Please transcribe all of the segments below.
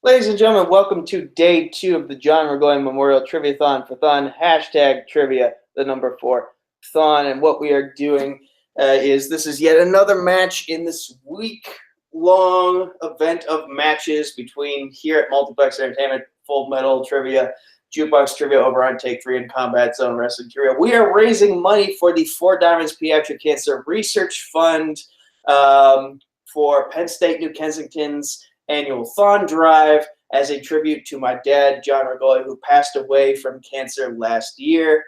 Ladies and gentlemen, welcome to day 2 of the John Regoli Memorial Triviathon for THON, hashtag trivia, the number 4, THON. And what we are doing this is yet another match in this week-long event of matches between here at Multiplex Entertainment, Full Metal Trivia, Jukebox Trivia over on Take 3, and Combat Zone Wrestling Trivia. We are raising money for the 4 Diamonds Pediatric Cancer Research Fund for Penn State New Kensington's annual THON drive as a tribute to my dad, John Regoli, who passed away from cancer last year.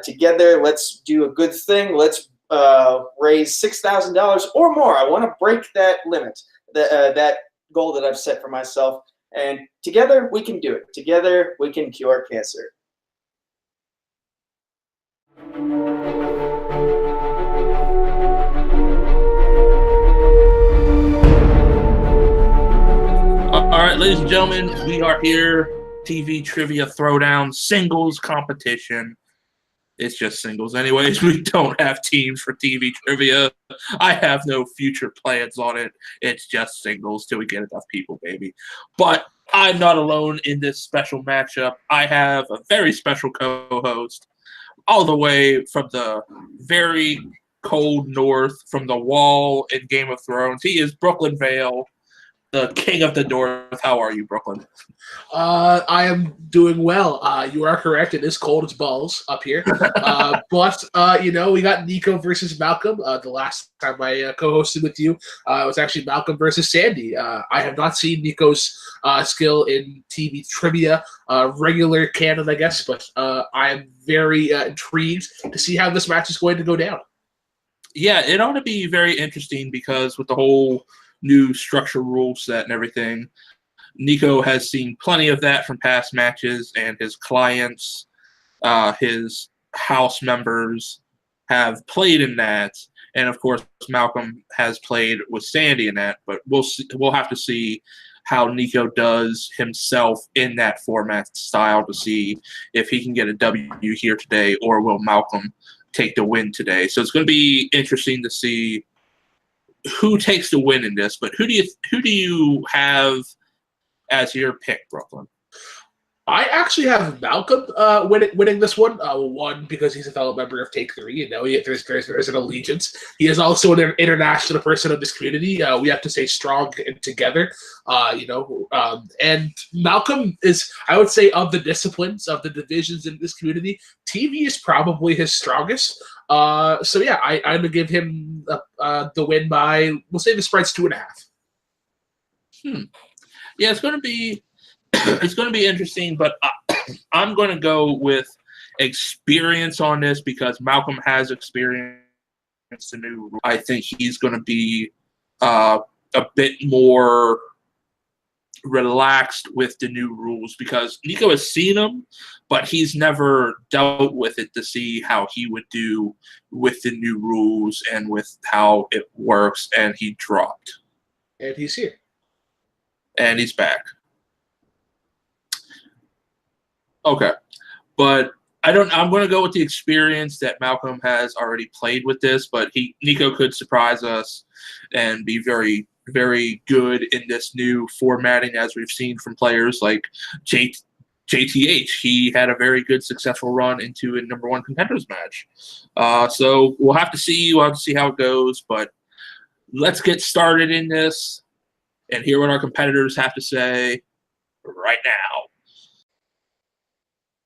Together, let's do a good thing. Let's raise $6,000 or more. I want to break that limit, that goal that I've set for myself. And together, we can do it. Together, we can cure cancer. All right, ladies and gentlemen, we are here. TV Trivia Throwdown singles competition. It's just singles anyways. We don't have teams for TV Trivia. I have no future plans on it. It's just singles till we get enough people, baby. But I'm not alone in this special matchup. I have a very special co-host all the way from the very cold north, from the wall in Game of Thrones. He is Brooklyn Vale, the king of the north. How are you, Brooklyn? I am doing well. You are correct. It is cold as balls up here. But we got Nico versus Malcolm. The last time I co-hosted with you, it was actually Malcolm versus Sandy. I have not seen Nico's skill in TV trivia, regular canon, I guess, but I am very intrigued to see how this match is going to go down. Yeah, it ought to be very interesting because with the whole new structure rule set and everything, Nico has seen plenty of that from past matches, and his clients, his house members have played in that, and of course Malcolm has played with Sandy in that. But we'll have to see how Nico does himself in that format style to see if he can get a W here today, or will Malcolm take the win today. So it's going to be interesting to see who takes the win in this. But who do you have as your pick, Brooklyn? I actually have Malcolm winning this one. One, because he's a fellow member of Take 3. There's an allegiance. He is also an international person of this community. We have to stay strong and together. And Malcolm is, I would say, of the disciplines, of the divisions in this community, TV is probably his strongest. I'm going to give him the win by, we'll say the spread's 2.5. Yeah, it's going to be interesting, but I'm going to go with experience on this because Malcolm has experience in new rules. I think he's going to be a bit more relaxed with the new rules because Nico has seen them, but he's never dealt with it to see how he would do with the new rules and with how it works, and he dropped. And he's here. And he's back. Okay. But I'm going to go with the experience that Malcolm has already played with this, but Nico could surprise us and be very, very good in this new formatting, as we've seen from players like JTH. He had a very good, successful run into a number 1 contenders match. So we'll have to see. We'll have to see how it goes, but let's get started in this and hear what our competitors have to say right now.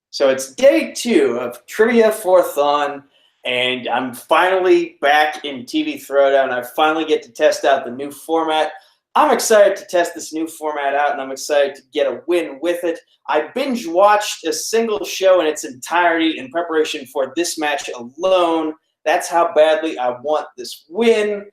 So it's day 2 of Trivia for THON, and I'm finally back in TV Throwdown. I finally get to test out the new format. I'm excited to test this new format out, and I'm excited to get a win with it. I binge-watched a single show in its entirety in preparation for this match alone. That's how badly I want this win.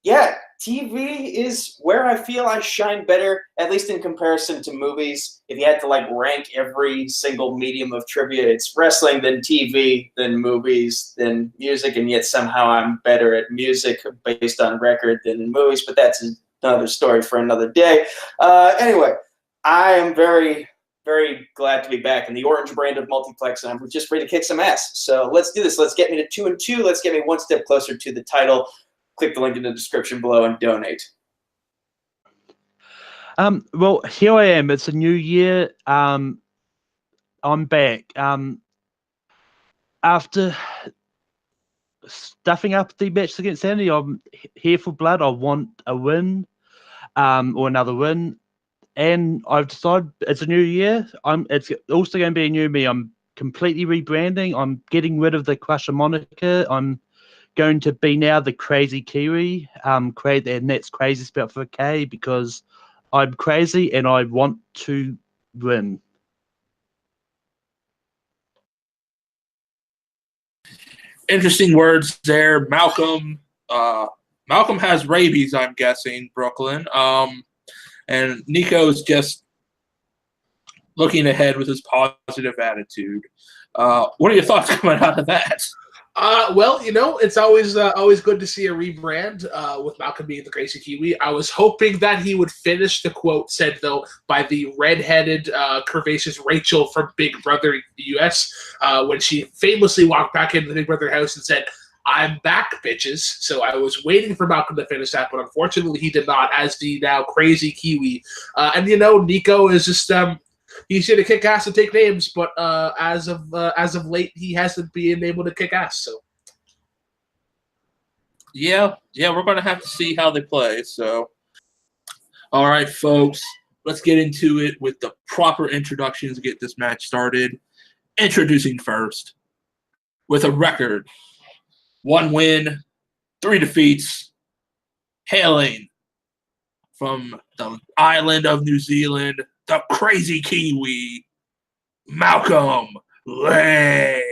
Yeah, TV is where I feel I shine better, at least in comparison to movies. If you had to rank every single medium of trivia, it's wrestling, then TV, then movies, then music, and yet somehow I'm better at music based on record than in movies, but that's another story for another day. Anyway, I am very, very glad to be back in the orange brand of Multiplex, and I'm just ready to kick some ass. So let's do this. Let's get me to 2-2. Let's get me one step closer to the title. Click the link in the description below and donate. Well, here I am. It's a new year. I'm back. After stuffing up the match against Sandy, I'm here for blood. I want a win, or another win. And I've decided it's a new year. It's also going to be a new me. I'm completely rebranding. I'm getting rid of the Crusher moniker. I'm going to be now the Crazy Kiwi. And that's crazy spelled for a K because I'm crazy and I want to win. Interesting words there, Malcolm. Malcolm has rabies, I'm guessing, Brooklyn. And Nico's just looking ahead with his positive attitude. What are your thoughts coming out of that? Well, it's always good to see a rebrand with Malcolm being the Crazy Kiwi. I was hoping that he would finish the quote said, though, by the redheaded, curvaceous Rachel from Big Brother US when she famously walked back into the Big Brother house and said, "I'm back, bitches." So I was waiting for Malcolm to finish that, but unfortunately he did not, as the now Crazy Kiwi. And Nico is just he's here to kick ass and take names, but as of late, he hasn't been able to kick ass. So, yeah, we're going to have to see how they play. So, all right, folks, let's get into it with the proper introductions to get this match started. Introducing first, with a record, 1 win, 3 defeats, hailing from the island of New Zealand, the Crazy Kiwi, Malcolm Lay.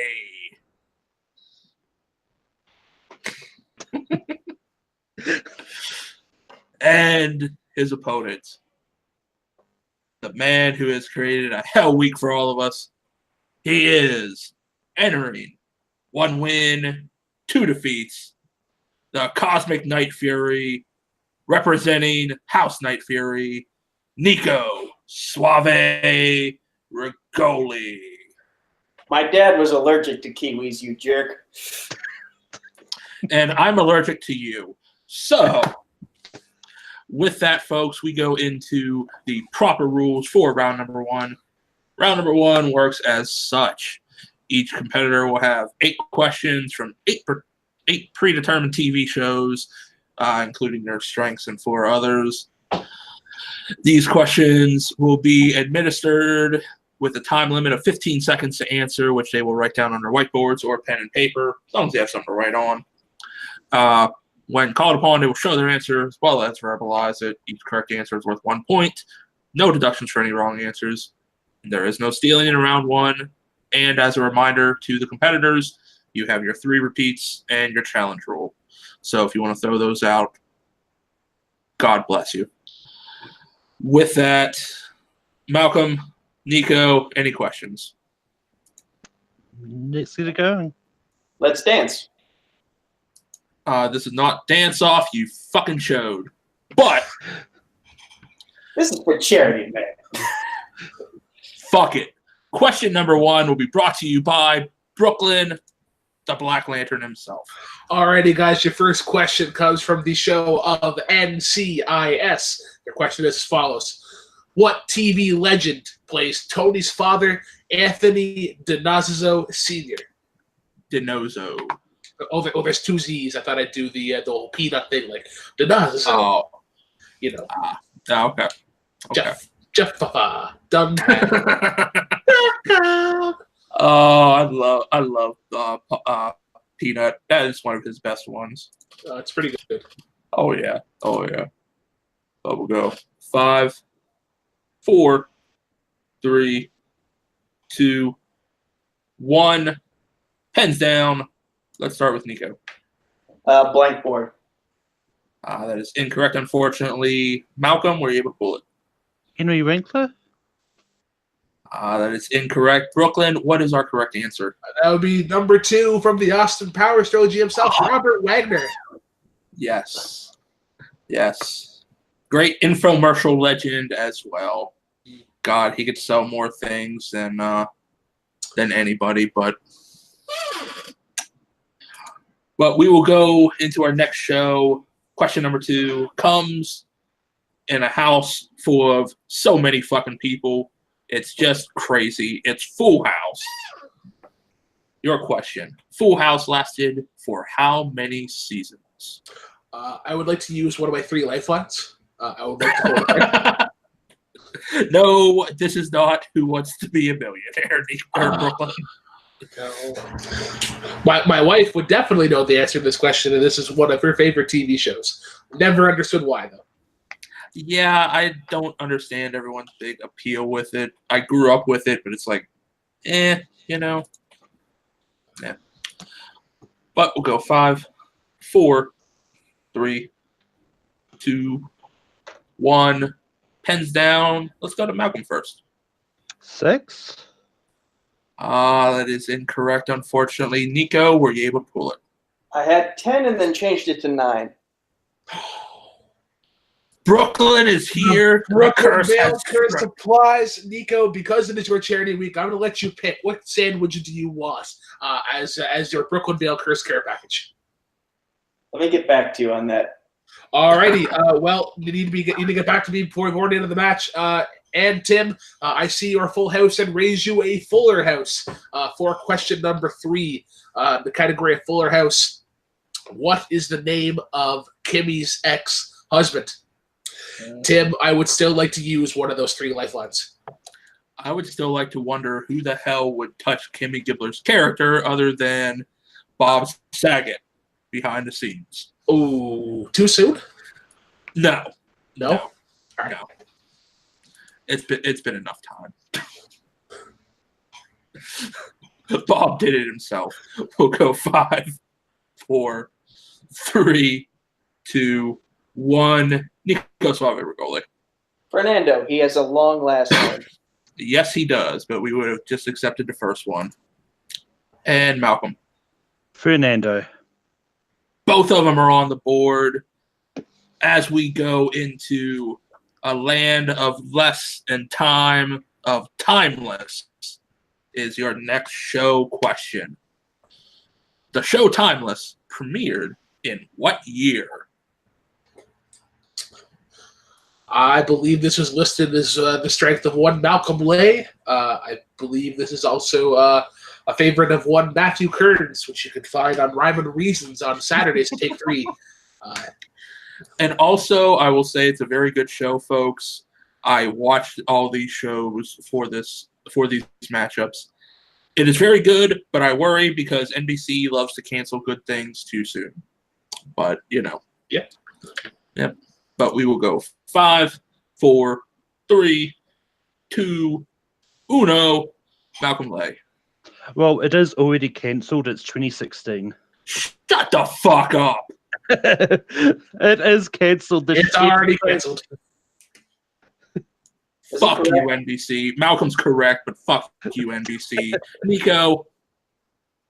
And his opponent, the man who has created a hell week for all of us. He is entering 1 win, 2 defeats, the Cosmic Nightfury, representing House Nightfury, Nico Suave Regoli. My dad was allergic to kiwis, you jerk. And I'm allergic to you. So, with that, folks, we go into the proper rules for round number 1. Round number 1 works as such. Each competitor will have 8 questions from 8 predetermined TV shows, including their strengths and 4 others. These questions will be administered with a time limit of 15 seconds to answer, which they will write down on their whiteboards or pen and paper, as long as they have something to write on. When called upon, they will show their answer as well as verbalize it. Each correct answer is worth 1 point. No deductions for any wrong answers. There is no stealing in round 1. And as a reminder to the competitors, you have your 3 repeats and your challenge rule. So if you want to throw those out, God bless you. With that, Malcolm, Nico, any questions? Let's get it going. Let's dance. This is not dance off, you fucking showed. But This is for charity, man. fuck it. Question number 1 will be brought to you by Brooklyn, the Black Lantern himself. alrighty, guys, your first question comes from the show of NCIS. Your question is as follows. What TV legend plays Tony's father, Anthony DiNozzo Sr.? DiNozzo. Oh, there's 2 Z's. I thought I'd do the whole peanut thing, like DiNozzo. Oh. Okay. Jeff done. Oh, I love Peanut. That is one of his best ones. It's pretty good. Oh yeah. But we'll go 5, 4, 3, 2, 1. Pens down. Let's start with Nico. Blank board. That is incorrect, unfortunately. Malcolm, were you able to pull it? Henry Winkler? That is incorrect. Brooklyn, what is our correct answer? That would be number 2 from the Austin Powers trilogy himself, Robert Wagner. Yes. Great infomercial legend as well. God, he could sell more things than anybody, but we will go into our next show. Question number 2 comes in a house full of so many fucking people. It's just crazy. It's Full House. Your question. Full House lasted for how many seasons? I would like to use one of my 3 lifelines. I would like to go No, this is not Who Wants to Be a Millionaire, Brooklyn. No. My wife would definitely know the answer to this question, and this is one of her favorite TV shows. Never understood why, though. Yeah, I don't understand everyone's big appeal with it. I grew up with it, but it's like, you know. Yeah. But we'll go 5, 4, 3, 2, 1. Pens down. Let's go to Malcolm first. 6. That is incorrect, unfortunately. Nico, were you able to pull it? I had 10 and then changed it to 9. Brooklyn is here. Brooklyn Mail Curse applies. Nico, because it is your charity week, I'm going to let you pick. What sandwich do you want as your Brooklyn Mail Curse care package? Let me get back to you on that. Alrighty. Well, you need to get back to me before we go into the match. And Tim, I see your full house and raise you a fuller house for question number 3, the category of fuller house. What is the name of Kimmy's ex-husband? Tim, I would still like to use one of those 3 lifelines. I would still like to wonder who the hell would touch Kimmy Gibbler's character other than Bob Saget behind the scenes. Ooh, too soon? No. No? No. All right. No. It's been enough time. Bob did it himself. We'll go 5, 4, 3, 2, 1. Nico Suave Regoli. Fernando, he has a long last name. Yes, he does, but we would have just accepted the first one. And Malcolm. Fernando. Both of them are on the board as we go into a land of less and time, of timeless, is your next show question. The show Timeless premiered in what year? I believe this was listed as the strength of one Malcolm Lay. I believe this is also a favorite of one Matthew Kearns, which you can find on Rhyme and Reasons on Saturdays at Take 3. And also, I will say it's a very good show, folks. I watched all these shows for these matchups. It is very good, but I worry because NBC loves to cancel good things too soon. But, Yeah. Yep. But we will go 5, 4, 3, 2, 1. Malcolm Lay. Well, it is already cancelled. It's 2016. Shut the fuck up. It is cancelled. It's already cancelled. Fuck you, NBC. Malcolm's correct, but fuck you, NBC. Nico.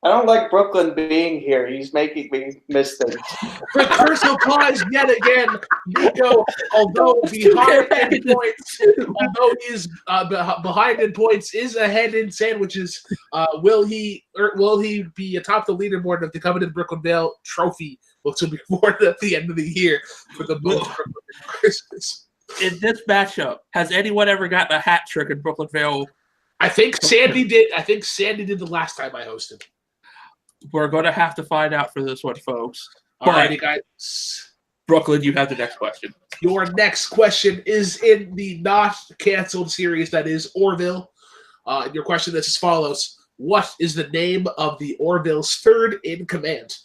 I don't like Brooklyn being here. He's making me miss things. The curse applies yet again. Nico, although behind in points, behind in points, is ahead in sandwiches. Will he be atop the leaderboard of the coveted Brooklyn Vale Trophy, which will be awarded at the end of the year for the most Brooklyn Christmas? In this matchup, has anyone ever gotten a hat trick in Brooklyn Vale? I think Sandy did. I think Sandy did the last time I hosted. We're going to have to find out for this one, folks. Alrighty, guys. Brooklyn, you have the next question. Your next question is in the not canceled series that is Orville. Your question is as follows. What is the name of the Orville's third in command?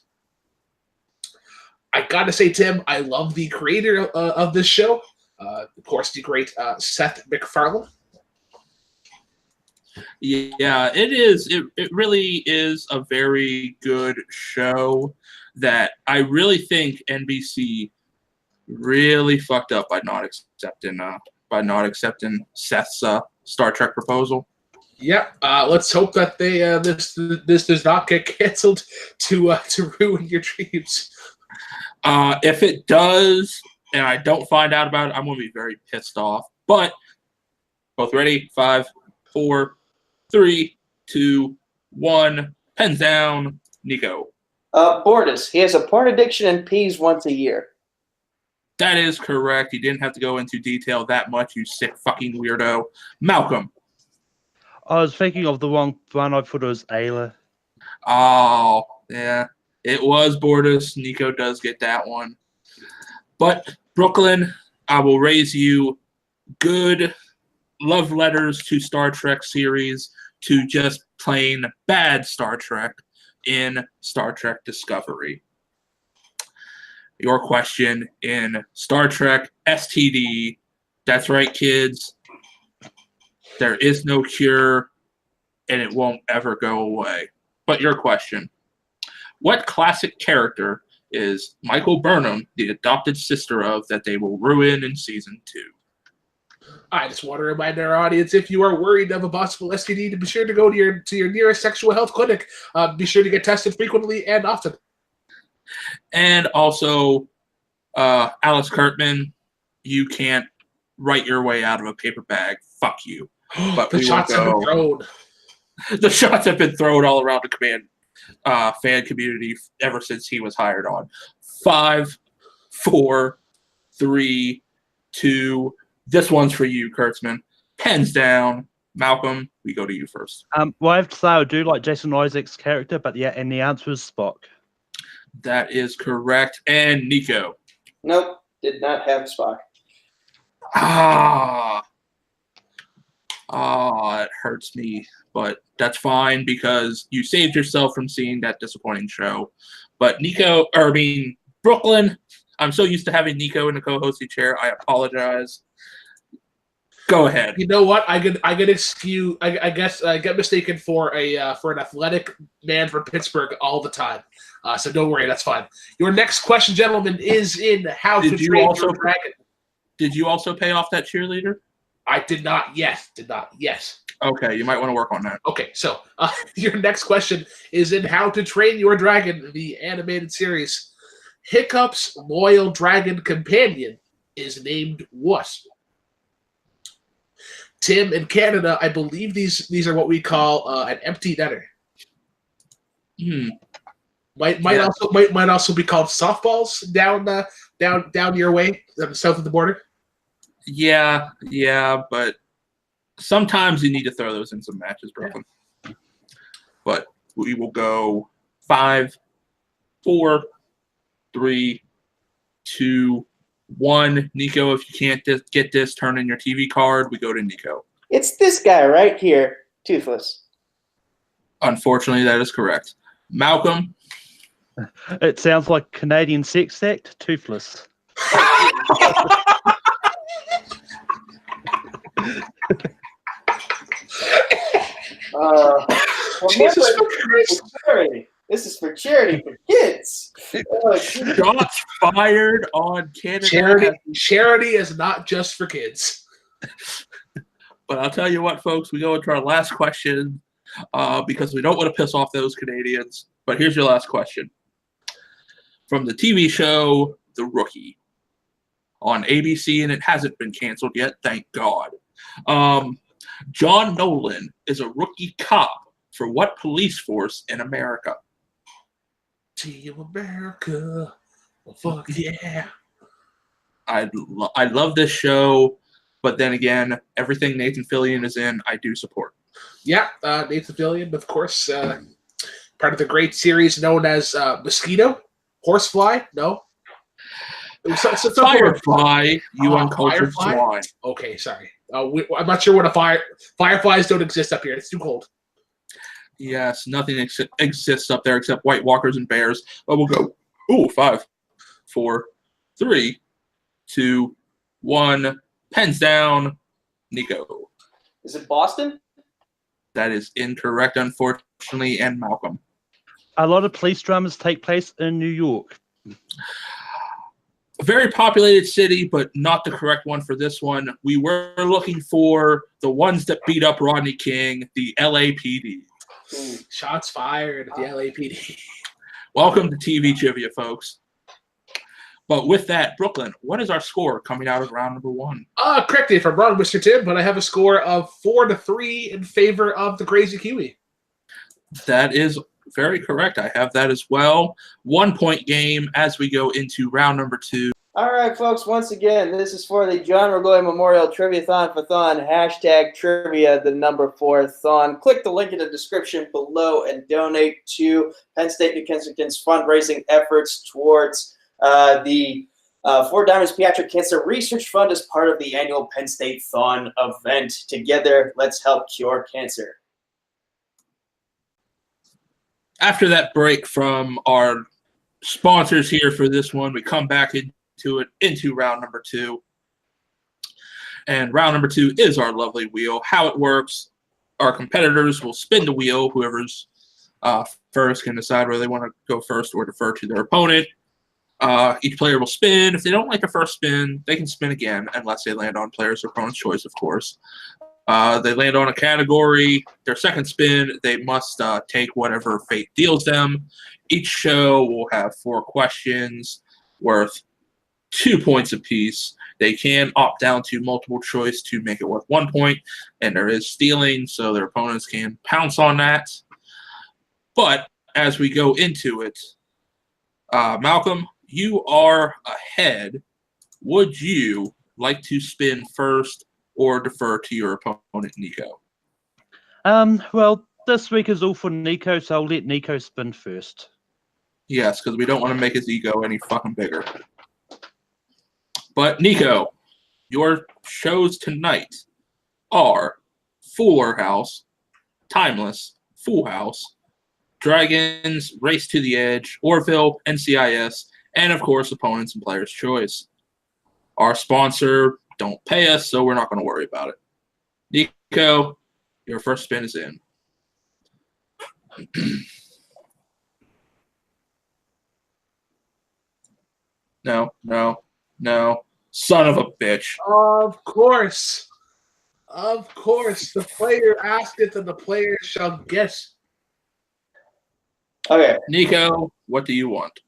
I gotta say, Tim, I love the creator of this show. Of course, the great Seth MacFarlane. Yeah, it is. It really is a very good show that I really think NBC really fucked up by not accepting Seth's Star Trek proposal. Yeah, let's hope that they this does not get canceled to ruin your dreams. If it does, and I don't find out about it, I'm going to be very pissed off. But both ready? 5, 4, 3, 2, 1. Pens down. Nico. Bortis. He has a porn addiction and pees once a year. That is correct. You didn't have to go into detail that much, you sick fucking weirdo. Malcolm. I was thinking of the one I thought it was Ayla. Oh, yeah. It was Bortus. Nico does get that one. But, Brooklyn, I will raise you good love letters to Star Trek series to just plain bad Star Trek in Star Trek Discovery. Your question in Star Trek STD. That's right, kids. There is no cure, and it won't ever go away. But your question. What classic character is Michael Burnham the adopted sister of that they will ruin in Season 2? I just want to remind our audience, if you are worried of a possible STD, to be sure to go to your nearest sexual health clinic. Be sure to get tested frequently and often. And also, Alice Kurtman, you can't write your way out of a paper bag. Fuck you. But The shots have been thrown. The shots have been thrown all around the command fan community ever since he was hired on. 5, 4, 3, 2. This one's for you, Kurtzman. Pens down. Malcolm, we go to you first. Well, I have to say I do like Jason Isaac's character, but yeah, and the answer is Spock. That is correct. And Nico. Nope, did not have Spock. It hurts me, but that's fine because you saved yourself from seeing that disappointing show. But Brooklyn, I'm so used to having Nico in the co-hosting chair. I apologize. Go ahead. You know what? I get excused. I guess I get mistaken for an athletic man from Pittsburgh all the time. So don't worry, that's fine. Your next question, gentlemen, is in How to Train Your Dragon. Did you also pay off that cheerleader? I did not yet. Okay, you might want to work on that. Okay, so your next question is in How to Train Your Dragon, the animated series. Hiccup's loyal dragon companion is named what? Tim, in Canada, I believe these are what we call an empty netter. Might also be called softballs down your way, south of the border. Yeah, but sometimes you need to throw those in some matches, Brooklyn. Yeah. But we will go 5, 4, 3, 2, 1. Nico, if you can't get this, turn in your TV card. We go to Nico. It's this guy right here, Toothless. Unfortunately, that is correct. Malcolm. It sounds like Canadian sex act, Toothless. Jesus Christ. This is for charity for kids. Shots fired on Canada. Charity is not just for kids. But I'll tell you what, folks, we go into our last question because we don't want to piss off those Canadians. But here's your last question. From the TV show The Rookie on ABC, and it hasn't been canceled yet, thank God. John Nolan is a rookie cop for what police force in America? Team America. Well, fuck yeah. I love this show, but then again, everything Nathan Fillion is in, I do support. Yeah, Nathan Fillion, of course, part of the great series known as Mosquito, Horsefly. No, Firefly. You uncultured swine. Okay, sorry. I'm not sure what fireflies don't exist up here. It's too cold. Yes, nothing exists up there except White Walkers and bears. But we'll go. 5, 4, 3, 2, 1. Pens down. Nico. Is it Boston? That is incorrect, unfortunately, and Malcolm. A lot of police dramas take place in New York. A very populated city, but not the correct one for this one. We were looking for the ones that beat up Rodney King, the LAPD. Shots fired at the LAPD. Welcome to TV Trivia, folks. But with that, Brooklyn, what is our score coming out of round number 1? Correct me if I'm wrong, Mr. Tim, but I have a score of 4-3 in favor of the Crazy Kiwi. That is very correct. I have that as well. 1-point game as we go into round number 2. All right, folks, once again, this is for the John Regoli Memorial Triviathon for THON, hashtag trivia, the number 4 THON. Click the link in the description below and donate to Penn State New Kensington's fundraising efforts towards the 4 Diamonds Pediatric Cancer Research Fund as part of the annual Penn State THON event. Together, let's help cure cancer. After that break from our sponsors here for this one, we come back into round number 2. And round number 2 is our lovely wheel. How it works, our competitors will spin the wheel. Whoever's first can decide whether they want to go first or defer to their opponent. Each player will spin. If they don't like the first spin, they can spin again, unless they land on player's or opponent's choice, of course. They land on a category. Their second spin, they must take whatever fate deals them. Each show will have 4 questions worth 2 points apiece. They can opt down to multiple choice to make it worth 1 point, and there is stealing, so their opponents can pounce on that. But as we go into it, Malcolm, you are ahead. Would you like to spin first or defer to your opponent, Nico? Well, this week is all for Nico, so I'll let Nico spin first. Yes, because we don't want to make his ego any fucking bigger. But Nico, your shows tonight are Fuller House, Timeless, Full House, Dragons, Race to the Edge, Orville, NCIS, and of course, Opponents and Players' Choice. Our sponsor don't pay us, so we're not going to worry about it. Nico, your first spin is in. No. Son of a bitch. Of course. The player asketh and the player shall guess. Okay. Nico, what do you want?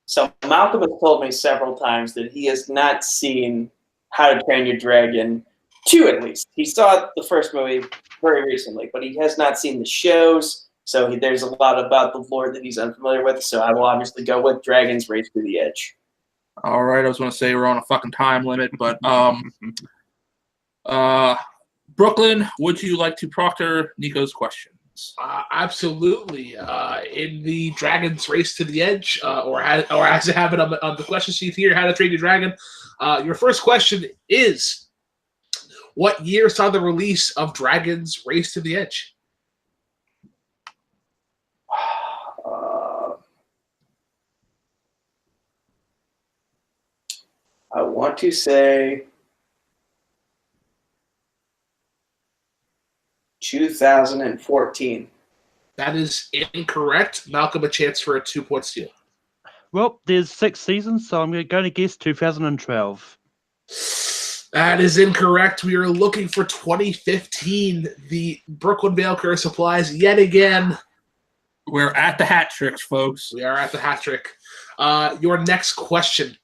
So Malcolm has told me several times that he has not seen How to Train Your Dragon 2, at least. He saw the first movie very recently, but he has not seen the shows, so there's a lot about the lore that he's unfamiliar with, so I will obviously go with Dragons Race to the Edge. All right, I was going to say we're on a fucking time limit, but Brooklyn, would you like to proctor Nico's questions? Absolutely. In the Dragons Race to the Edge, or as I have it on the question sheet here, How to Train Your Dragon, your first question is, what year saw the release of Dragons Race to the Edge? I want to say 2014. That is incorrect. Malcolm, a chance for a 2-point steal. Well, there's 6 seasons, so I'm going to guess 2012. That is incorrect. We are looking for 2015. The Brooklyn Mail Curse applies yet again. We're at the hat tricks, folks. We are at the hat trick. Your next question.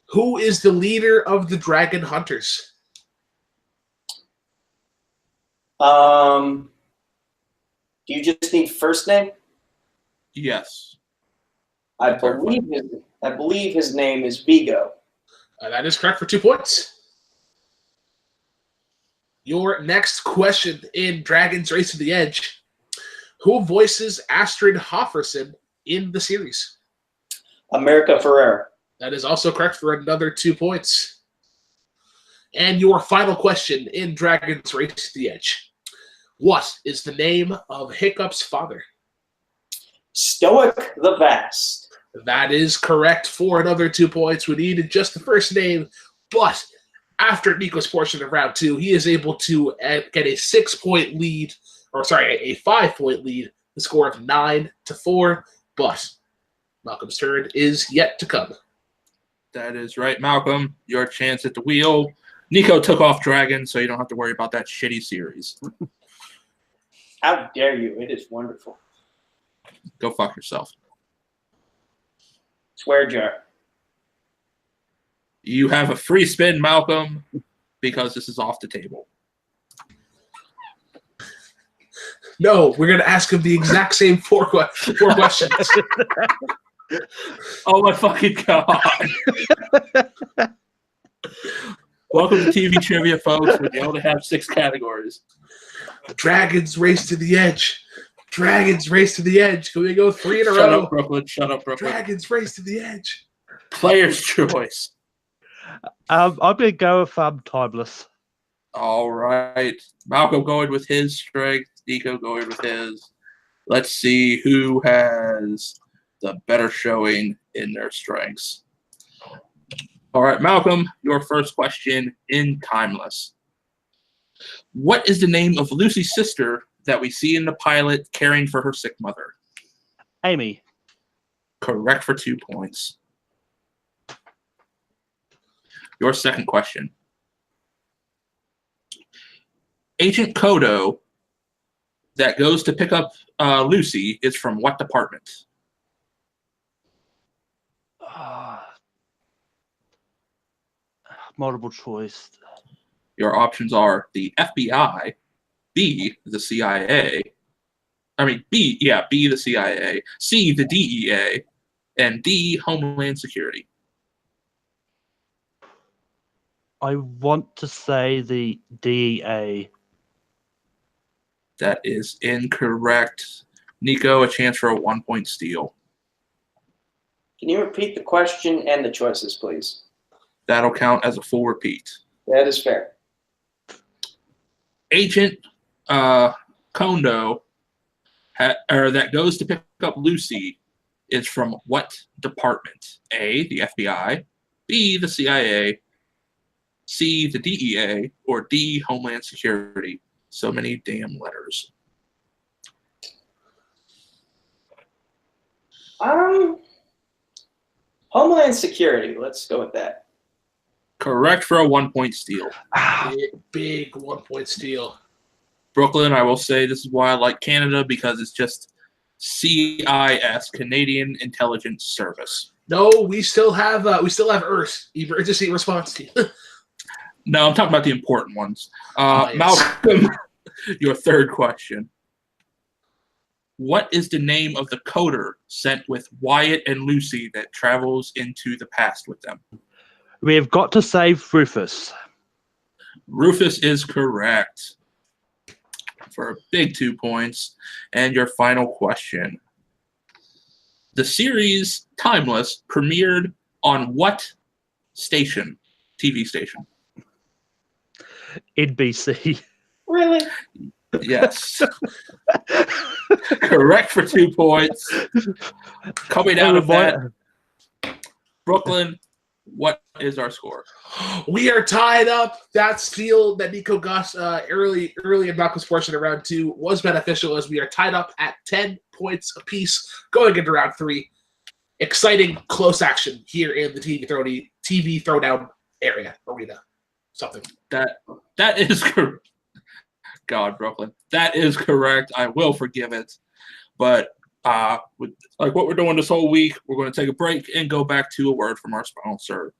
Who is the leader of the Dragon Hunters? Do you just need first name? Yes. I believe his name is Vigo. That is correct for 2 points. Your next question in Dragon's Race to the Edge. Who voices Astrid Hofferson in the series? America Ferrera. That is also correct for another 2 points. And your final question in Dragon's Race to the Edge. What is the name of Hiccup's father? Stoic the Vast. That is correct for another 2 points. We needed just the first name, but after Nico's portion of round 2, he is able to get a 6-point lead, a 5-point lead, the score of 9-4, but Malcolm's turn is yet to come. That is right, Malcolm. Your chance at the wheel. Nico took off Dragon, so you don't have to worry about that shitty series. How dare you? It is wonderful. Go fuck yourself. Swear jar. You have a free spin, Malcolm, because this is off the table. No, we're going to ask him the exact same four questions. Oh my fucking god! Welcome to TV Trivia, folks. We're able to have 6 categories. Dragons race to the edge. Dragons race to the edge. Can we go 3 in a Shut row? up, Brooklyn. Shut up, Brooklyn. Dragons race to the edge. Player's choice. I'm gonna go with Timeless. All right. Malcolm going with his strength. Nico going with his. Let's see who has the better showing in their strengths. All right, Malcolm, your first question in Timeless. What is the name of Lucy's sister that we see in the pilot caring for her sick mother? Amy. Correct for 2 points. Your second question. Agent Kodo that goes to pick up Lucy is from what department? Multiple choice. Your options are the FBI, B, the CIA. I mean, B, the CIA, C, the DEA, and D, Homeland Security. I want to say the DEA. That is incorrect. Nico, a chance for a 1-point steal. Can you repeat the question and the choices, please? That'll count as a full repeat. That is fair. Agent Kondo that goes to pick up Lucy is from what department? A, the FBI, B, the CIA, C, the DEA, or D, Homeland Security. So many damn letters. Homeland Security. Let's go with that. Correct for a 1-point steal. Big 1-point steal. Brooklyn, I will say this is why I like Canada, because it's just CIS, Canadian Intelligence Service. No, we still have Earth, emergency response team. No, I'm talking about the important ones. Yes. Malcolm, your third question. What is the name of the coder sent with Wyatt and Lucy that travels into the past with them? We have got to save Rufus. Rufus is correct for a big 2 points. And your final question. The series Timeless premiered on what station, TV station? NBC. Really? Yes. Correct for 2 points. Coming out of that, Brooklyn, what is our score? We are tied up. That steal that Nico got early in Malcolm's portion of round 2 was beneficial, as we are tied up at 10 points apiece going into round 3. Exciting close action here in the TV Throwdown arena. Something. That is correct. God, Brooklyn. That is correct. I will forgive it. But with like what we're doing this whole week, we're going to take a break and go back to a word from our sponsor.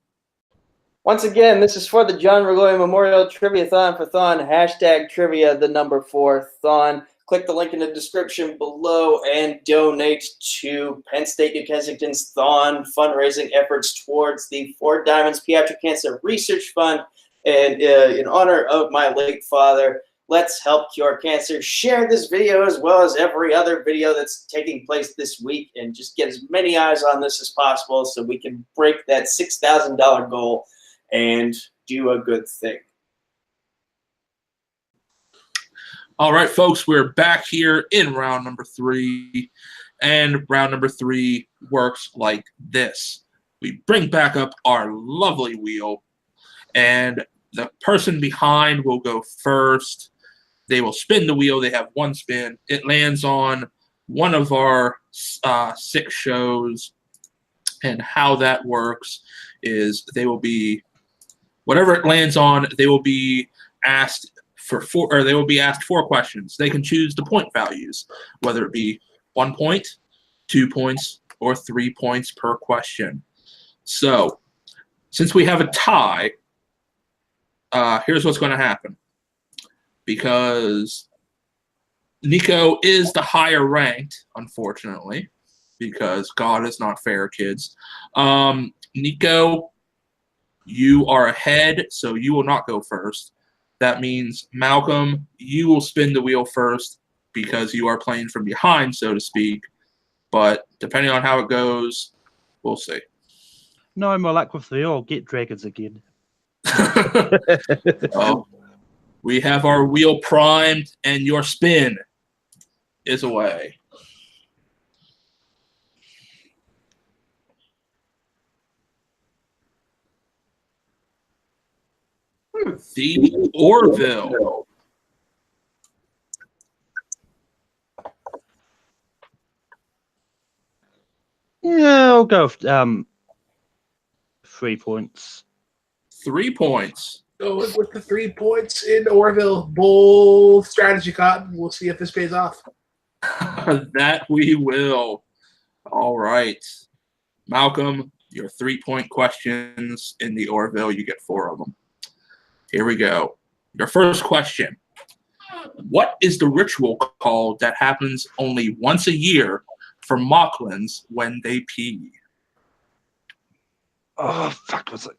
Once again, this is for the John Regoli Memorial Triviathon for THON. Hashtag trivia, the number 4 THON. Click the link in the description below and donate to Penn State New Kensington's THON fundraising efforts towards the 4 Diamonds Pediatric Cancer Research Fund. And in honor of my late father, let's help cure cancer. Share this video as well as every other video that's taking place this week, and just get as many eyes on this as possible so we can break that $6,000 goal and do a good thing. All right, folks, we're back here in round number 3. And round number 3 works like this. We bring back up our lovely wheel, and the person behind will go first. They will spin the wheel. They have 1 spin. It lands on one of our 6 shows. And how that works is they will be, whatever it lands on, they will be asked for 4 questions. They can choose the point values, whether it be 1 point, 2 points, or 3 points per question. So, since we have a tie, here's what's going to happen. Because Nico is the higher ranked, unfortunately, because God is not fair, kids. Nico, you are ahead, so you will not go first. That means, Malcolm, you will spin the wheel first because you are playing from behind, so to speak. But depending on how it goes, we'll see. No more luck with the I'll get dragons again. Well, we have our wheel primed, and your spin is away. The Orville. Yeah, I'll go with, 3 points. 3 points. Going with the 3 points in Orville. Bold strategy, Cotton. We'll see if this pays off. That we will. All right. Malcolm, your 3-point questions in the Orville. You get 4 of them. Here we go. Your first question. What is the ritual called that happens only once a year for Mocklins when they pee? Oh, fuck, was it?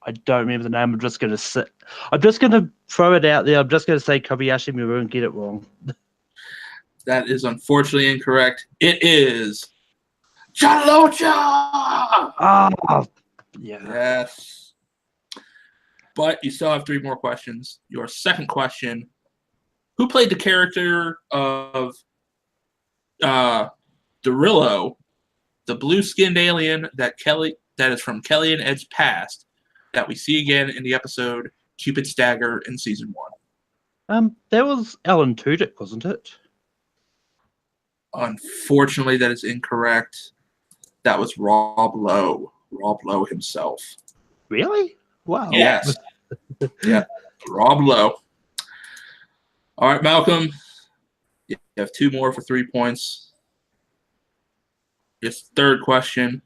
I don't remember the name. I'm just going to throw it out there. I'm just going to say Kobayashi Maru and get it wrong. That is unfortunately incorrect. It is Chalocha! Oh, yeah. Yes. But you still have 3 more questions. Your second question, who played the character of Derillo, the blue-skinned alien that is from Kelly and Ed's past, that we see again in the episode Cupid's Dagger in season 1? That was Alan Tudyk, wasn't it? Unfortunately, that is incorrect. That was Rob Lowe. Rob Lowe himself. Really? Wow. Yes. Yeah. Rob Lowe. All right, Malcolm. You have 2 more for 3 points. Your third question.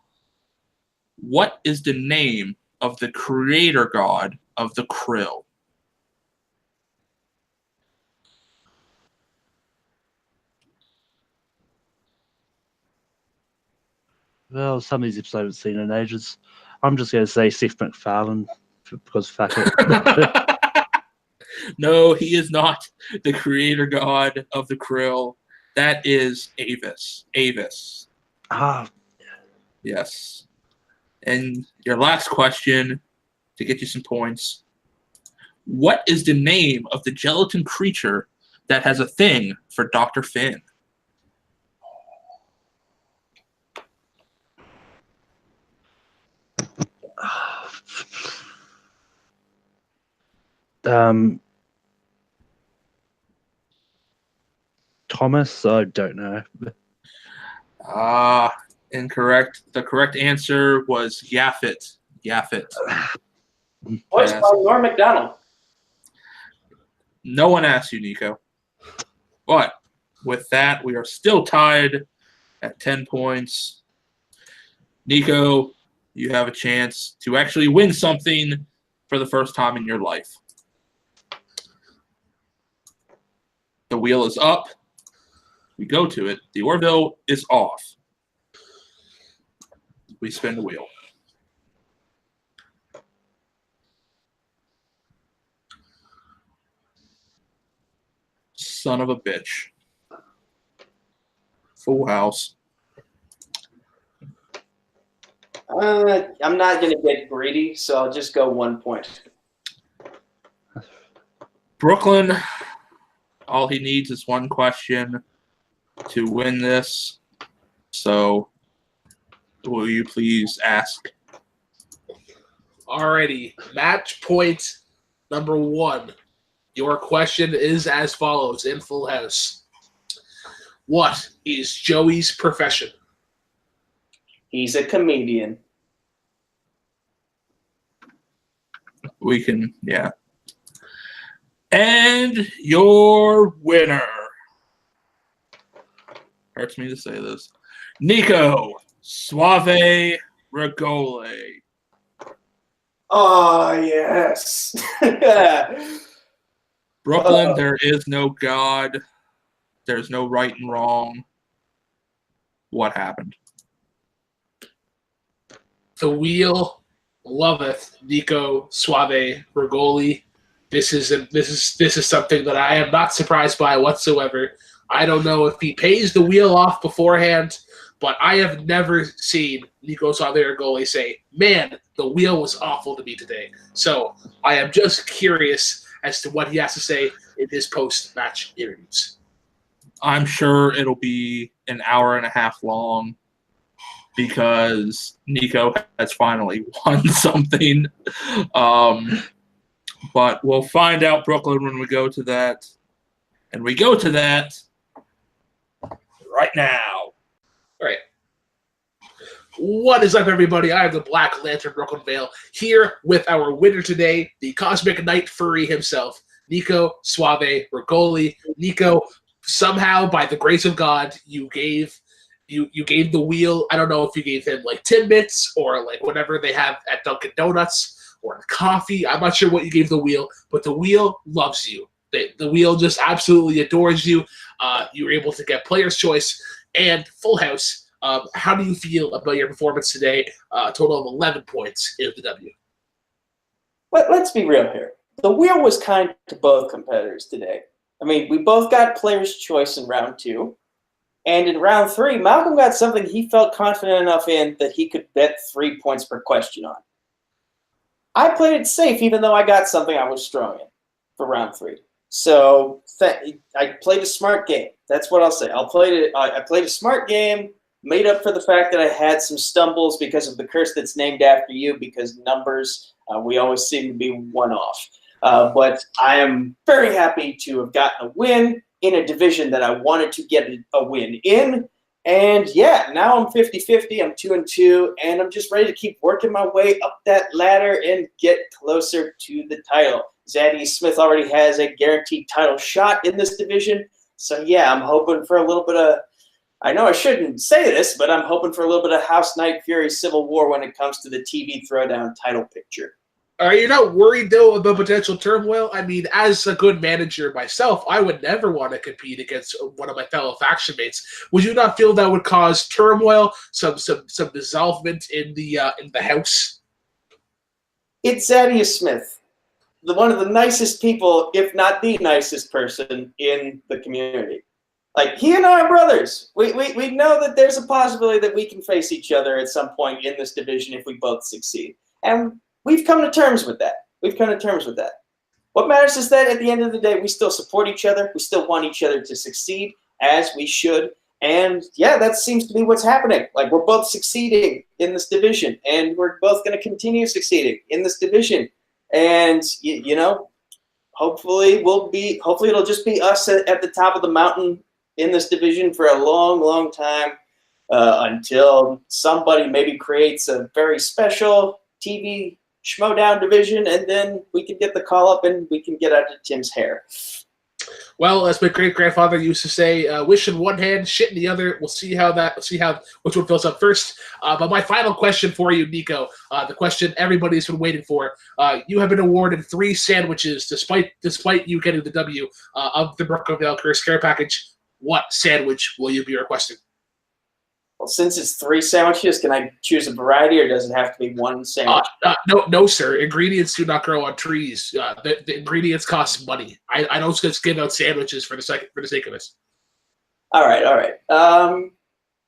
What is the name of the creator god of the krill? Well, some of these episodes I haven't seen in ages. I'm just going to say Seth MacFarlane because fuck it. No, he is not the creator god of the krill. That is Avis. Avis. Ah, Yes. And your last question, to get you some points. What is the name of the gelatin creature that has a thing for Dr. Finn? Thomas, I don't know. Incorrect. The correct answer was Yaphet. Yaphet. Voiced Yes. by Norm Macdonald. No one asked you, Nico. But with that, we are still tied at 10 points. Nico, you have a chance to actually win something for the first time in your life. The wheel is up. We go to it. The Orville is off. We spin the wheel. Son of a bitch. Full house. I'm not going to get greedy, so I'll just go 1 point. Brooklyn, all he needs is 1 question to win this. So, will you please ask? Alrighty. Match point number 1. Your question is as follows in Full House. What is Joey's profession? He's a comedian. We can, yeah. And your winner. Hurts me to say this. Nico Suave Regoli. Oh, yes. Brooklyn, there is no God. There's no right and wrong. What happened? The wheel loveth Nico Suave Regoli. This is something that I am not surprised by whatsoever. I don't know if he pays the wheel off beforehand, but I have never seen Nico Suave Regoli say, "Man, the wheel was awful to me today." So I am just curious as to what he has to say in his post-match interviews. I'm sure it'll be an hour and a half long because Nico has finally won something. But we'll find out, Brooklyn, when we go to that. And we go to that right now. All right. What is up, everybody? I am the Black Lantern Brooklyn Vale, here with our winner today, the Cosmic Nightfury himself, Nico Suave Regoli. Nico, somehow, by the grace of God, you gave the wheel. I don't know if you gave him like Timbits or like whatever they have at Dunkin' Donuts or coffee. I'm not sure what you gave the wheel, but the wheel loves you. The wheel just absolutely adores you. You were able to get Player's Choice and Full House. How do you feel about your performance today? A total of 11 points in the W. Let's be real here. The wheel was kind to both competitors today. I mean, we both got Player's Choice in round 2. And in round 3, Malcolm got something he felt confident enough in that he could bet 3 points per question on. I played it safe, even though I got something I was strong in for round 3. So I played a smart game. That's what I'll say. I played a smart game, made up for the fact that I had some stumbles because of the curse that's named after you, because numbers, we always seem to be one off. But I am very happy to have gotten a win in a division that I wanted to get a win in. And yeah, now I'm 50-50, I'm 2-2, and I'm just ready to keep working my way up that ladder and get closer to the title. Zaddy Smith already has a guaranteed title shot in this division. So yeah, I'm hoping for a little bit of, I know I shouldn't say this, but I'm hoping for a little bit of House Nightfury Civil War when it comes to the TV Throwdown title picture. Are you not worried, though, about potential turmoil? I mean, as a good manager myself, I would never want to compete against one of my fellow faction mates. Would you not feel that would cause turmoil, some dissolvement in the house? It's Zaddy Smith, one of the nicest people, if not the nicest person in the community. Like, he and I are brothers. We know that there's a possibility that we can face each other at some point in this division if we both succeed. And we've come to terms with that. What matters is that at the end of the day, we still support each other. We still want each other to succeed, as we should. And yeah, that seems to be what's happening. Like, we're both succeeding in this division, and we're both going to continue succeeding in this division. And you know, hopefully it'll just be us at the top of the mountain in this division for a long, long time, until somebody maybe creates a very special TV Schmodown division, and then we can get the call up and we can get out of Tim's hair. Well, as my great grandfather used to say, wish in one hand, shit in the other. We'll see which one fills up first. But my final question for you, Nico, the question everybody's been waiting for. You have been awarded 3 sandwiches despite you getting the W of the Brooklyn Vale Curse Care Package. What sandwich will you be requesting? Well, since it's 3 sandwiches, can I choose a variety, or does it have to be one sandwich? No, sir. Ingredients do not grow on trees. The ingredients cost money. I don't just give out sandwiches for the sake of this. All right.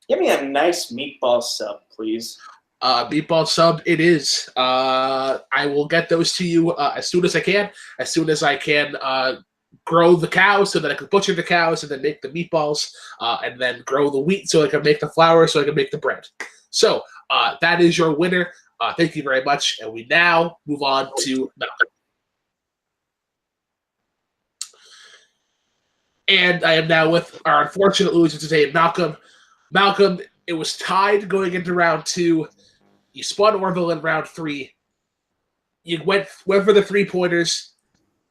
Give me a nice meatball sub, please. Meatball sub it is. I will get those to you as soon as I can. As soon as I can grow the cows so that I can butcher the cows and then make the meatballs, and then grow the wheat so I can make the flour so I can make the bread. So that is your winner. Thank you very much. And we now move on to Malcolm. And I am now with our unfortunate loser today, Malcolm. Malcolm, it was tied going into round 2. You spun Orville in round 3. You went for the 3-pointers.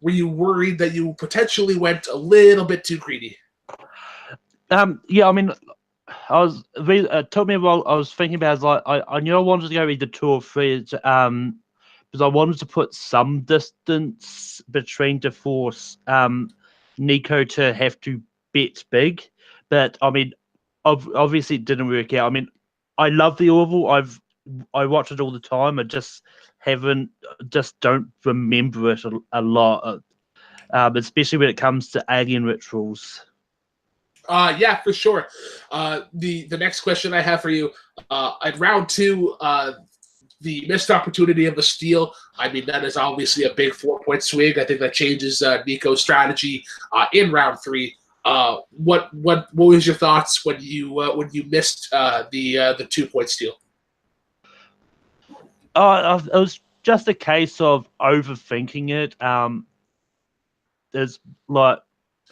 Were you worried that you potentially went a little bit too greedy? Yeah, I mean, it took me a while. I was thinking about it, like I knew I wanted to go either 2 or 3, because I wanted to put some distance between to force Nico to have to bet big, but I mean, obviously it didn't work out. I mean, I love the Orville. I watch it all the time. I just don't remember it a lot, especially when it comes to alien rituals. Yeah, for sure. The next question I have for you, at round 2, the missed opportunity of a steal. I mean, that is obviously a big 4-point swing. I think that changes Nico's strategy in round 3. What was your thoughts when you missed the 2-point steal? It was just a case of overthinking it. There's like,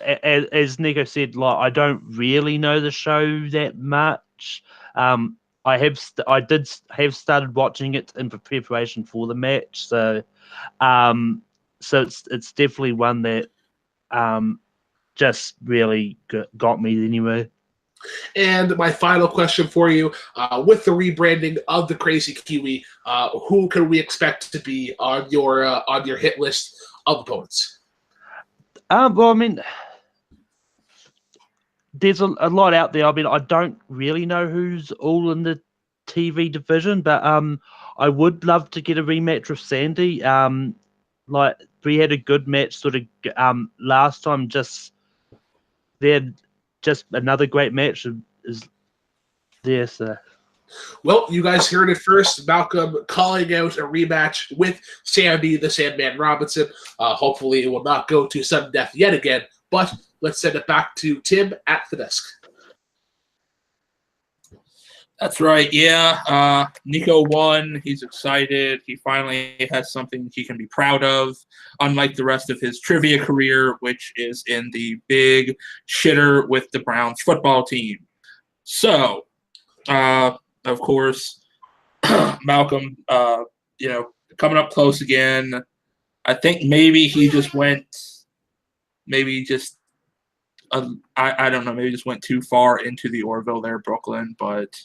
as Nico said, like I don't really know the show that much. I did have started watching it in preparation for the match, so it's definitely one that just really got me anyway. And my final question for you, with the rebranding of the Crazy Kiwi, who can we expect to be on your hit list of opponents? Well, I mean, there's a lot out there. I mean, I don't really know who's all in the TV division, but I would love to get a rematch with Sandy. Like we had a good match sort of last time. Just another great match is there. So. Well, you guys heard it first. Malcolm calling out a rematch with Sandy the Sandman Robinson. Hopefully, it will not go to sudden death yet again. But let's send it back to Tim at the desk. That's right. Yeah. Nico won. He's excited. He finally has something he can be proud of, unlike the rest of his trivia career, which is in the big shitter with the Browns football team. So, of course, Malcolm, coming up close again. I think maybe he just went, I don't know, maybe just went too far into the Orville there, Brooklyn. But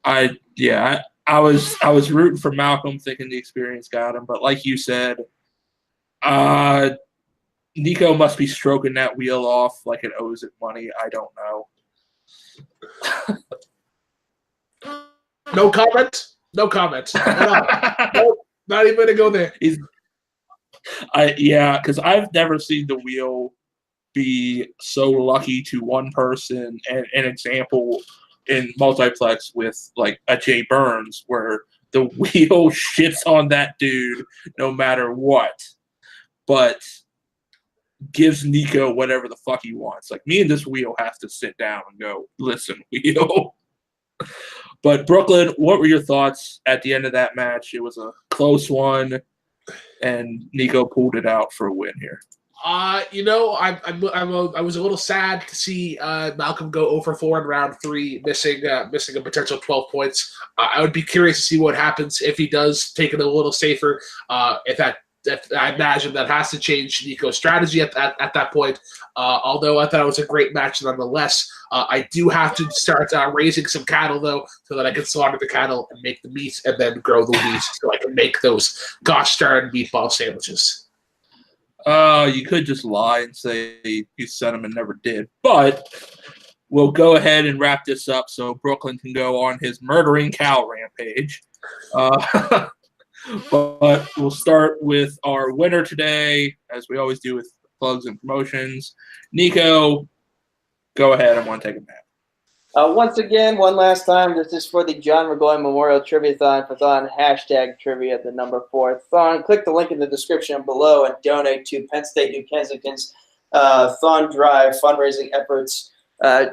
I was rooting for Malcolm, thinking the experience got him. But like you said, Nico must be stroking that wheel off like it owes it money. I don't know. No comment. No comment. Nope, not even gonna go there. Because I've never seen the wheel be so lucky to one person. And an example in Multiplex with like a Jay Burns, where the wheel shits on that dude no matter what, but gives Nico whatever the fuck he wants. Like, me and this wheel have to sit down and go, listen, wheel. But Brooklyn, what were your thoughts at the end of that match? It was a close one, and Nico pulled it out for a win here. I was a little sad to see Malcolm go 0-4 in round 3, missing a potential 12 points. I would be curious to see what happens if he does take it a little safer. If I imagine that has to change Nico's strategy at that point. Although I thought it was a great match nonetheless. I do have to start raising some cattle, though, so that I can slaughter the cattle and make the meat and then grow the wheat so I can make those gosh darn meatball sandwiches. You could just lie and say you sent them and never did. But we'll go ahead and wrap this up so Brooklyn can go on his murdering cow rampage. But we'll start with our winner today, as we always do with plugs and promotions. Nico, go ahead. I want to take a nap. Once again, one last time, this is for the John Regoli Memorial Triviathon for THON, #trivia, the number 4 THON. Click the link in the description below and donate to Penn State New Kensington's THON Drive fundraising efforts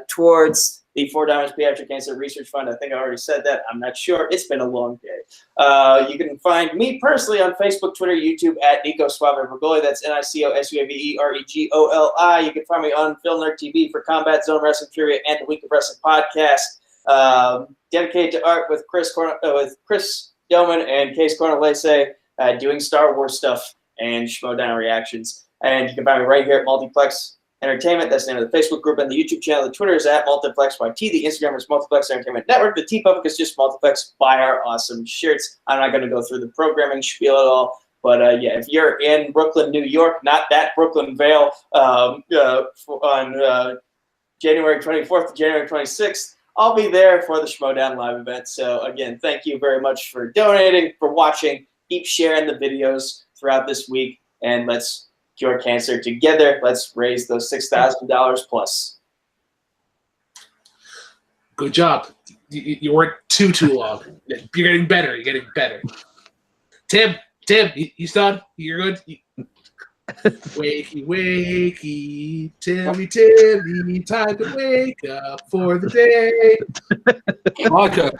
towards the 4 Diamonds Pediatric Cancer Research Fund. I think I already said that. I'm not sure. It's been a long day. You can find me personally on Facebook, Twitter, YouTube at Nico Suave Regoli. That's NicoSuaveRegoli. You can find me on Phil Nerd TV for Combat Zone Wrestling Trivia and the Week of Wrestling podcast. Dedicated to art with Chris Yeoman and Case Cornelese, doing Star Wars stuff and Schmodown reactions. And you can find me right here at Multiplex Entertainment. That's the name of the Facebook group and the YouTube channel. The Twitter is at MultiplexYT. The Instagram is Multiplex Entertainment Network. The TeePublic is just Multiplex. Buy our awesome shirts. I'm not going to go through the programming spiel at all. But yeah, if you're in Brooklyn, New York, not that Brooklyn Vale, on January 24th to January 26th, I'll be there for the Throwdown live event. So again, thank you very much for donating, for watching. Keep sharing the videos throughout this week, and let's cure cancer together. Let's raise those $6,000 plus. Good job. You weren't too long. You're getting better. You're getting better. Tim, you done? You're good? Wakey, wakey, Timmy, time to wake up for the day. Vodka.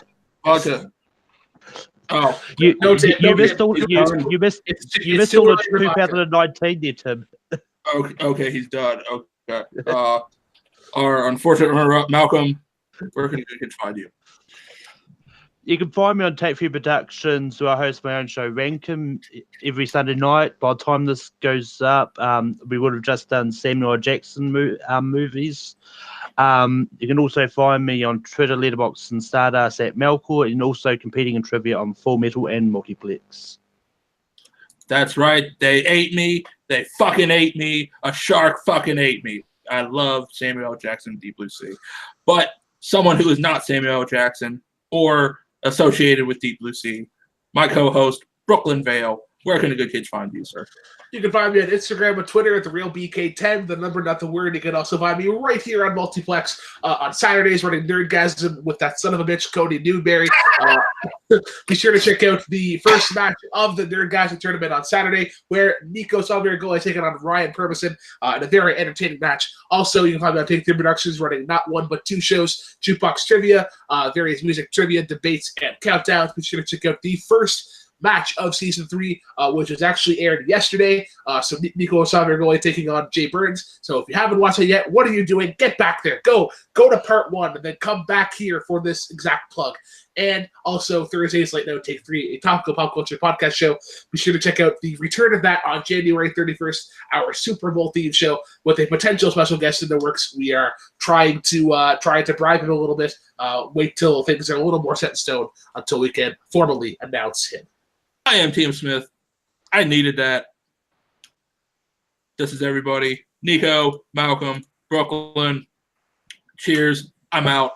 Oh, You missed all the It's too early for vodka. 2019 there, Tim. okay, he's done. Okay. Our unfortunate runner-up, Malcolm, where can you find you? You can find me on Take 3 Productions, where I host my own show, Rankin, every Sunday night. By the time this goes up, we would have just done Samuel L. Jackson movies. You can also find me on Twitter, Letterboxd, and Stardust at Melkor, and also competing in trivia on Full Metal and Multiplex. That's right. They ate me. They fucking ate me. A shark fucking ate me. I love Samuel L. Jackson, Deep Blue Sea. But someone who is not Samuel L. Jackson or associated with Deep Blue Sea, my co-host, Brooklyn Vale. Where can the good kids find you, sir? You can find me on Instagram and Twitter at TheRealBK10, the number, not the word. You can also find me right here on Multiplex on Saturdays running Nerdgasm with that son of a bitch, Cody Newberry. Be sure to check out the first match of the Nerdgasm tournament on Saturday, where Nico Suave Regoli taking on Ryan Purmison in a very entertaining match. Also, you can find me on Take 3 Productions running not one but two shows, Jukebox Trivia, various music trivia, debates, and countdowns. Be sure to check out the first match of season 3, which was actually aired yesterday. So Nico Suave Regoli taking on Jay Burns. So if you haven't watched it yet, what are you doing? Get back there. Go to part 1 and then come back here for this exact plug. And also Thursdays Late Note Take 3, a topical pop culture podcast show. Be sure to check out the return of that on January 31st, our Super Bowl themed show with a potential special guest in the works. We are trying to bribe him a little bit. Wait till things are a little more set in stone until we can formally announce him. I am Tim Smith. I needed that. This is everybody. Nico, Malcolm, Brooklyn. Cheers. I'm out.